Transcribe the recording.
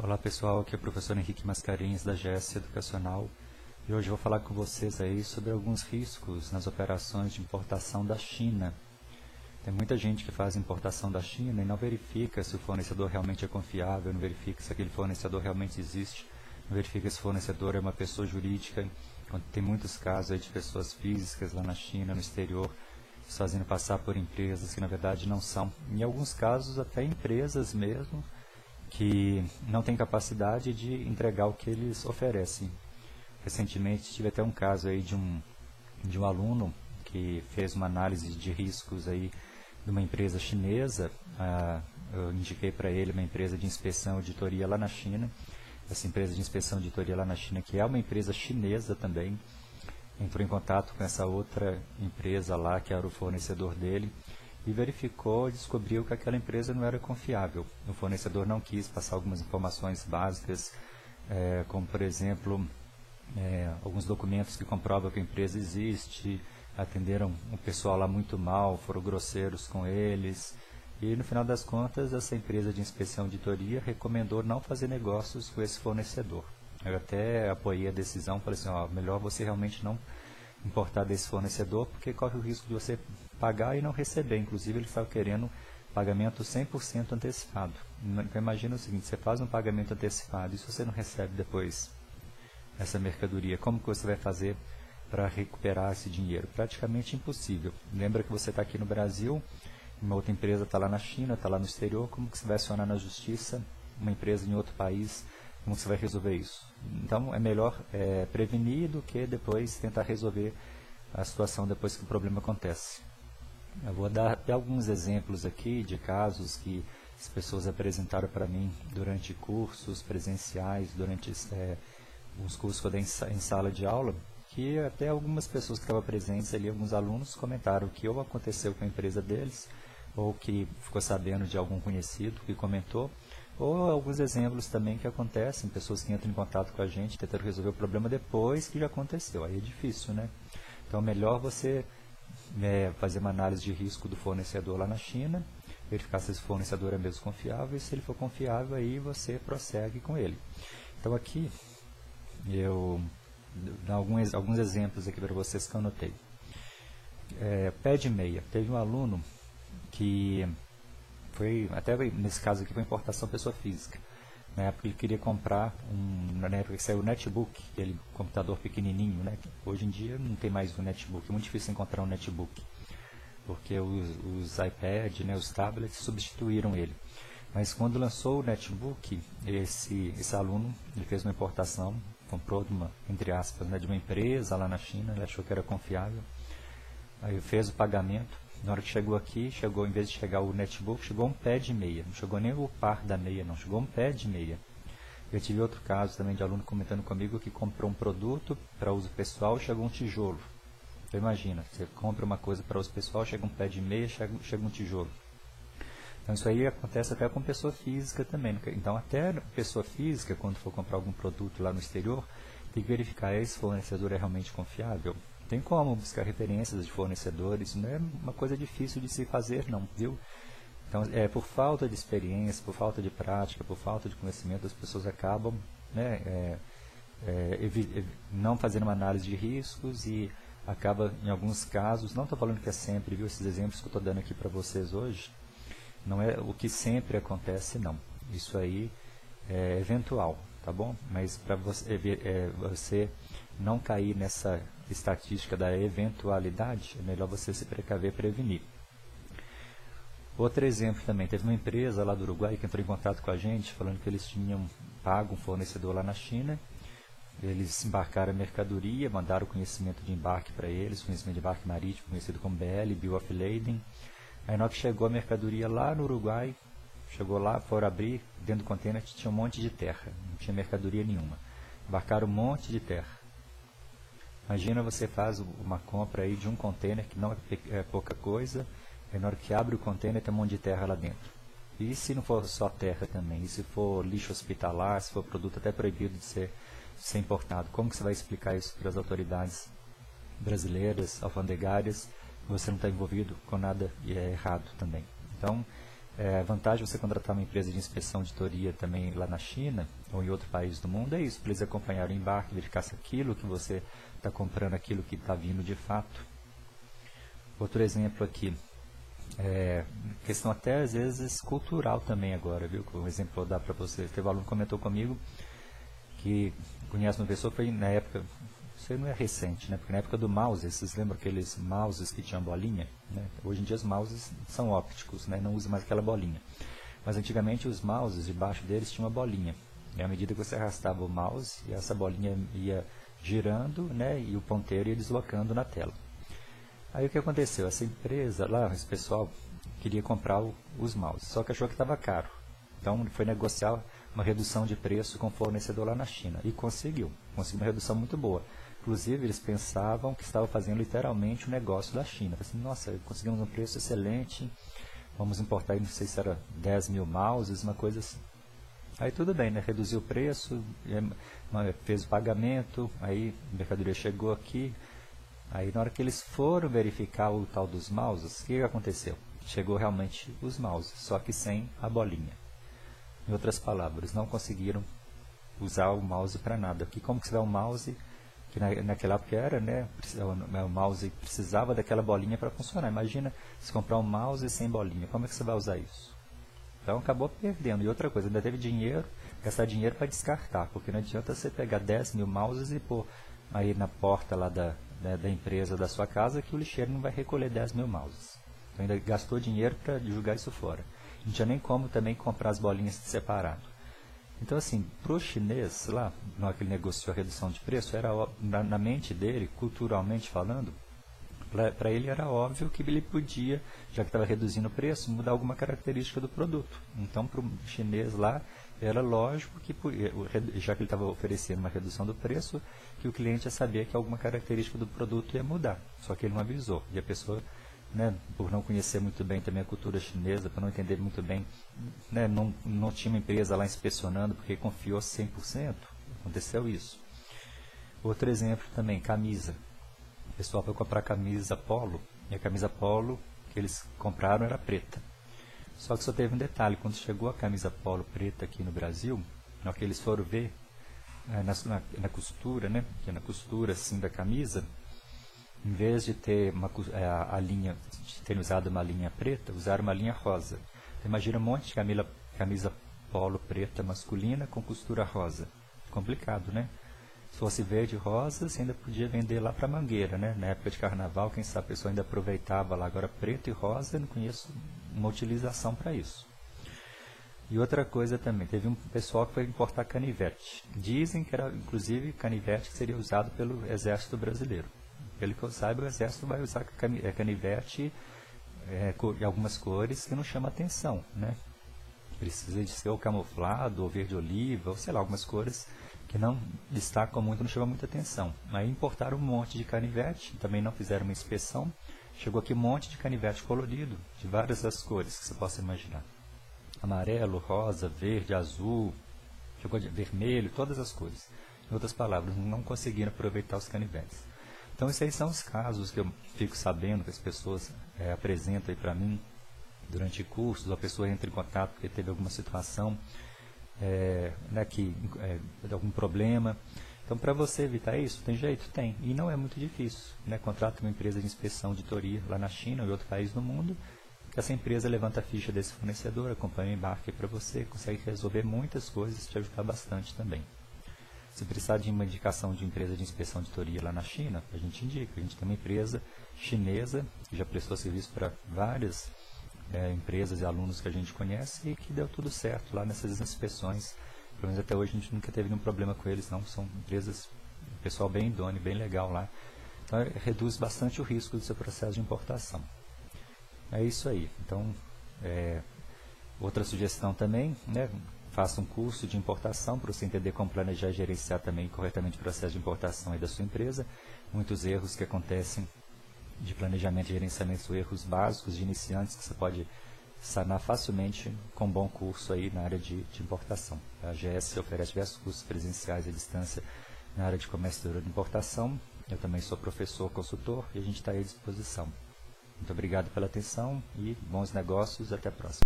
Olá pessoal, aqui é o professor Henrique Mascarenhas da GS Educacional e hoje vou falar com vocês aí sobre alguns riscos nas operações de importação da China. Tem muita gente que faz importação da China e não verifica se o fornecedor realmente é confiável, não verifica se aquele fornecedor realmente existe, não verifica se o fornecedor é uma pessoa jurídica. Tem muitos casos aí de pessoas físicas lá na China, no exterior, se fazendo passar por empresas que na verdade não são. Em alguns casos até empresas mesmo, que não tem capacidade de entregar o que eles oferecem. Recentemente tive até um caso aí de um aluno que fez uma análise de riscos aí de uma empresa chinesa. Eu indiquei para ele uma empresa de inspeção e auditoria lá na China. Essa empresa de inspeção e auditoria lá na China, que é uma empresa chinesa também, entrou em contato com essa outra empresa lá, que era o fornecedor dele, e verificou e descobriu que aquela empresa não era confiável. O fornecedor não quis passar algumas informações básicas, como por exemplo, alguns documentos que comprovam que a empresa existe, atenderam o pessoal lá muito mal, foram grosseiros com eles, e no final das contas essa empresa de inspeção e auditoria recomendou não fazer negócios com esse fornecedor. Eu até apoiei a decisão, falei assim, melhor você realmente não importar desse fornecedor, porque corre o risco de você pagar e não receber. Inclusive, ele estava querendo pagamento 100% antecipado. Então, imagina o seguinte, você faz um pagamento antecipado e se você não recebe depois essa mercadoria, como que você vai fazer para recuperar esse dinheiro? Praticamente impossível. Lembra que você está aqui no Brasil, uma outra empresa está lá na China, está lá no exterior, como que você vai acionar na justiça uma empresa em outro país? Como você vai resolver isso? Então, é melhor prevenir do que depois tentar resolver a situação depois que o problema acontece. Eu vou dar alguns exemplos aqui de casos que as pessoas apresentaram para mim durante cursos presenciais, durante os cursos que eu dei em sala de aula, que até algumas pessoas que estavam presentes ali, alguns alunos, comentaram que ou aconteceu com a empresa deles, ou que ficou sabendo de algum conhecido que comentou, ou alguns exemplos também que acontecem, pessoas que entram em contato com a gente tentando resolver o problema depois que já aconteceu. Aí é difícil, né? Então é melhor você fazer uma análise de risco do fornecedor lá na China, verificar se esse fornecedor é mesmo confiável, e se ele for confiável, aí você prossegue com ele. Então aqui, eu dou alguns exemplos aqui para vocês que eu anotei. Pé de meia. Teve um aluno que até nesse caso aqui foi importação pessoa física. Na época ele queria comprar na época que saiu o netbook, aquele computador pequenininho, né? Hoje em dia não tem mais um netbook, é muito difícil encontrar um netbook, porque os iPad, né, os tablets substituíram ele. Mas quando lançou o netbook, esse aluno ele fez uma importação, comprou entre aspas, né, de uma empresa lá na China, ele achou que era confiável, aí fez o pagamento. Na hora que chegou aqui, em vez de chegar o netbook, chegou um pé de meia. Não chegou nem o par da meia, não. Chegou um pé de meia. Eu tive outro caso também de aluno comentando comigo que comprou um produto para uso pessoal e chegou um tijolo. Então imagina, você compra uma coisa para uso pessoal, chega um pé de meia, chega um tijolo. Então isso aí acontece até com pessoa física também. Então até pessoa física, quando for comprar algum produto lá no exterior, tem que verificar se esse fornecedor é realmente confiável. Tem como buscar referências de fornecedores, não é uma coisa difícil de se fazer não, viu? Então, por falta de experiência, por falta de prática, por falta de conhecimento, as pessoas acabam, né, não fazendo uma análise de riscos e acaba, em alguns casos, não estou falando que é sempre, viu? Esses exemplos que eu estou dando aqui para vocês hoje, não é o que sempre acontece, não. Isso aí é eventual, tá bom? Mas para você não cair nessa estatística da eventualidade, é melhor você se precaver e prevenir. Outro exemplo também, teve uma empresa lá do Uruguai que entrou em contato com a gente, falando que eles tinham pago um fornecedor lá na China, eles embarcaram a mercadoria, mandaram o conhecimento de embarque para eles, conhecimento de embarque marítimo, conhecido como BL, Bill of Lading. Aí na hora que chegou a mercadoria lá no Uruguai, chegou lá, foram abrir, dentro do container tinha um monte de terra, não tinha mercadoria nenhuma. Embarcaram um monte de terra. Imagina você faz uma compra aí de um container, que não é pouca coisa, e na hora que abre o container tem um monte de terra lá dentro. E se não for só terra também? E se for lixo hospitalar, se for produto até proibido de ser importado? Como que você vai explicar isso para as autoridades brasileiras, alfandegárias? Você não está envolvido com nada errado também. Então, A vantagem de você contratar uma empresa de inspeção de auditoria também lá na China ou em outro país do mundo é isso, para eles acompanharem o embarque, verificar se aquilo que você está comprando, aquilo que está vindo de fato. Outro exemplo aqui, questão até às vezes cultural também agora, viu? Um exemplo vou dar para você. Teve um aluno que comentou comigo que conhece uma pessoa que foi na época, isso aí não é recente, né? Porque na época do mouse, vocês lembram aqueles mouses que tinham bolinha? Né? Hoje em dia os mouses são ópticos, né? Não usa mais aquela bolinha. Mas antigamente os mouses, debaixo deles tinha uma bolinha. E à medida que você arrastava o mouse, essa bolinha ia girando, né? E o ponteiro ia deslocando na tela. Aí o que aconteceu? Essa empresa lá, esse pessoal queria comprar os mouses, só que achou que estava caro. Então foi negociar uma redução de preço com o fornecedor lá na China. E conseguiu uma redução muito boa. Inclusive, eles pensavam que estavam fazendo literalmente o negócio da China. Assim, nossa, conseguimos um preço excelente, vamos importar, não sei se era 10 mil mouses, uma coisa assim. Aí tudo bem, né? Reduziu o preço, fez o pagamento, aí a mercadoria chegou aqui. Aí na hora que eles foram verificar o tal dos mouses, o que aconteceu? Chegou realmente os mouses, só que sem a bolinha. Em outras palavras, não conseguiram usar o mouse para nada. Porque como que você dá um mouse, que naquela época era, né, o mouse precisava daquela bolinha para funcionar. Imagina se comprar um mouse sem bolinha, como é que você vai usar isso? Então acabou perdendo. E outra coisa, ainda teve dinheiro, gastar dinheiro para descartar, porque não adianta você pegar 10 mil mouses e pôr aí na porta lá da empresa da sua casa, que o lixeiro não vai recolher 10 mil mouses. Então ainda gastou dinheiro para jogar isso fora. Não tinha nem como também comprar as bolinhas separado. Então assim, para o chinês lá, na hora que ele negociou a redução de preço, era na mente dele, culturalmente falando, para ele era óbvio que ele podia, já que estava reduzindo o preço, mudar alguma característica do produto. Então para o chinês lá, era lógico que, já que ele estava oferecendo uma redução do preço, que o cliente ia saber que alguma característica do produto ia mudar. Só que ele não avisou. E a pessoa, né, por não conhecer muito bem também a cultura chinesa, por não entender muito bem, né, não tinha uma empresa lá inspecionando porque confiou 100%. Aconteceu isso. Outro exemplo também, camisa. O pessoal foi comprar camisa polo, e a camisa polo que eles compraram era preta. Só que só teve um detalhe, quando chegou a camisa polo preta aqui no Brasil, na hora que eles foram ver na costura, né, que na costura assim da camisa, em vez de ter a linha, de ter usado uma linha preta, usaram uma linha rosa. Então, imagina um monte de camisa polo preta masculina com costura rosa. Complicado, né? Se fosse verde e rosa, você ainda podia vender lá para Mangueira, né? Na época de carnaval, quem sabe a pessoa ainda aproveitava lá. Agora, preto e rosa, eu não conheço uma utilização para isso. E outra coisa também, teve um pessoal que foi importar canivete. Dizem que era, inclusive, canivete que seria usado pelo Exército Brasileiro. Pelo que eu saiba, o Exército vai usar canivete em algumas cores que não chama atenção, né? Precisa de ser ou camuflado, ou verde-oliva, ou sei lá, algumas cores que não destacam muito, não chamam muita atenção. Aí importaram um monte de canivete, também não fizeram uma inspeção. Chegou aqui um monte de canivete colorido, de várias das cores que você possa imaginar. Amarelo, rosa, verde, azul, chegou de vermelho, todas as cores. Em outras palavras, não conseguiram aproveitar os canivetes. Então, esses aí são os casos que eu fico sabendo, que as pessoas apresentam para mim durante cursos, a pessoa entra em contato porque teve alguma situação, de algum problema. Então, para você evitar isso, tem jeito? Tem. E não é muito difícil. Né? Contrata uma empresa de inspeção de auditoria lá na China ou em outro país do mundo, que essa empresa levanta a ficha desse fornecedor, acompanha o embarque para você, consegue resolver muitas coisas e te ajudar bastante também. Se precisar de uma indicação de empresa de inspeção de auditoria lá na China, a gente indica. A gente tem uma empresa chinesa que já prestou serviço para várias empresas e alunos que a gente conhece e que deu tudo certo lá nessas inspeções. Pelo menos até hoje a gente nunca teve nenhum problema com eles, não. São empresas, pessoal bem idôneo, bem legal lá. Então reduz bastante o risco do seu processo de importação. É isso aí. Então, outra sugestão também, né? Faça um curso de importação para você entender como planejar e gerenciar também corretamente o processo de importação aí da sua empresa. Muitos erros que acontecem de planejamento e gerenciamento são erros básicos de iniciantes que você pode sanar facilmente com um bom curso aí na área de importação. A GS oferece diversos cursos presenciais à distância na área de comércio exterior de importação. Eu também sou professor, consultor e a gente está aí à disposição. Muito obrigado pela atenção e bons negócios. Até a próxima.